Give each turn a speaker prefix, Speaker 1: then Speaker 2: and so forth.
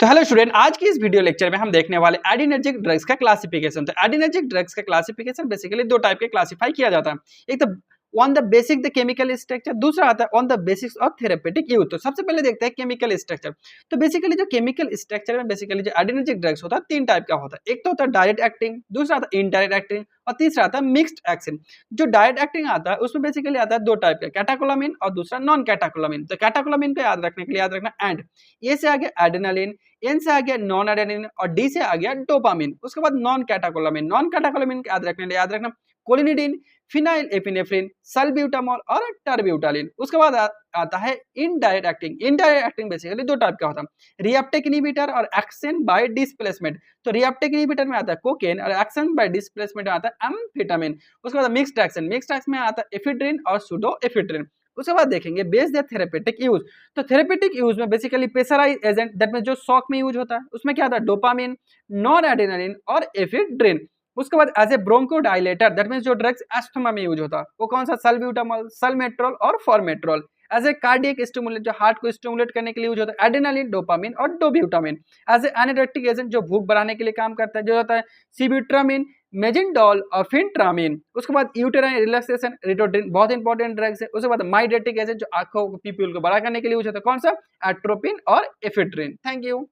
Speaker 1: तो hello student, आज की इस वीडियो लेक्चर में हम देखने वाले एडिनर्जिक ड्रग्स का क्लासिफिकेशन। तो एडिनर्जिक ड्रग्स का क्लासिफिकेशन बेसिकली दो टाइप के क्लासिफाई किया जाता है। एक तो on the basic the chemical structure, दूसरा आता है on the basics of therapeutic use. तो सबसे पहले देखते हैं केमिकल स्ट्रक्चर। तो बेसिकली जो केमिकल स्ट्रक्चर में बेसिकली जो एडिनर्जिक ड्रग्स होता है तीन टाइप का होता है। एक तो होता है डायरेक्ट एक्टिंग, दूसरा आता है इनडायरेक्ट एक्टिंग और तीसरा आता है मिक्स्ड एक्शन। जो डायरेक्ट एक्टिंग आता है उसमें बेसिकली आता है दो टाइप का, कैटाकोलामिन और दूसरा नॉन कैटाकोलामिन। तो कैटाकोलामिन को याद रखने के लिए याद रखना एंड, ए से आ गया एडेनालिन, एन से आ गया नॉन एडेनिन और डी से आ गया डोपामिन। उसके बाद नॉन कैटाकोलामिन, नॉन कैटाकोलामिन याद रखने याद रखना कोलिनिडिन, फिनाइल एपिनेफ्रिन, सल्ब्यूटामॉल और टर्ब्यूटालिन। उसके बाद आता है indirect acting. Indirect acting basically दो टाइप का होता है, रिएप्टेक इनहिबिटर और एक्शन बाय डिस्प्लेसमेंट। तो रिएप्टेक इनहिबिटर में आता है कोकेन और एक्शन बाय डिस्प्लेसमेंट में आता है एम्फेटामिन। उसके बाद मिक्स्ड एक्शन, मिक्स्ड एक्शन में आता है एफिड्रिन और सुडोएफिड्रिन। उसके बाद देखेंगे बेस द थेरेपेटिक यूज। तो थेरेपेटिक यूज में बेसिकली प्रेशराइज एजेंट दैट में जो शॉक में यूज होता है उसमें क्या आता है डोपामिन, नॉन एड्रेनालिन और एफिड्रिन। उसके बाद as a bronchodilator that means जो ड्रग्स एस्थमा में यूज होता है वो कौन सा, सल्ब्यूटामॉल, सल्मेट्रोल और formoterol. As a cardiac stimulate जो हार्ट को स्टिमुलेट करने के लिए यूज होता है एड्रेनालिन, डोपामिन और dobutamine. As a anorectic agent जो भूख बढ़ाने के लिए काम करता है जो होता है सिब्यूट्रामिन, मेजिंडोल और फिनट्रामिन। उसके बाद यूटेराइन रिलैक्सेशन रिटोड्रिन बहुत इंपॉर्टेंट ड्रग्स है। उसके बाद माइडेटिक एजेंट जो आंखों को पीपीएल को बड़ा करने के लिए यूज होता है कौन सा, एट्रोपिन और एफिड्रिन। Thank you.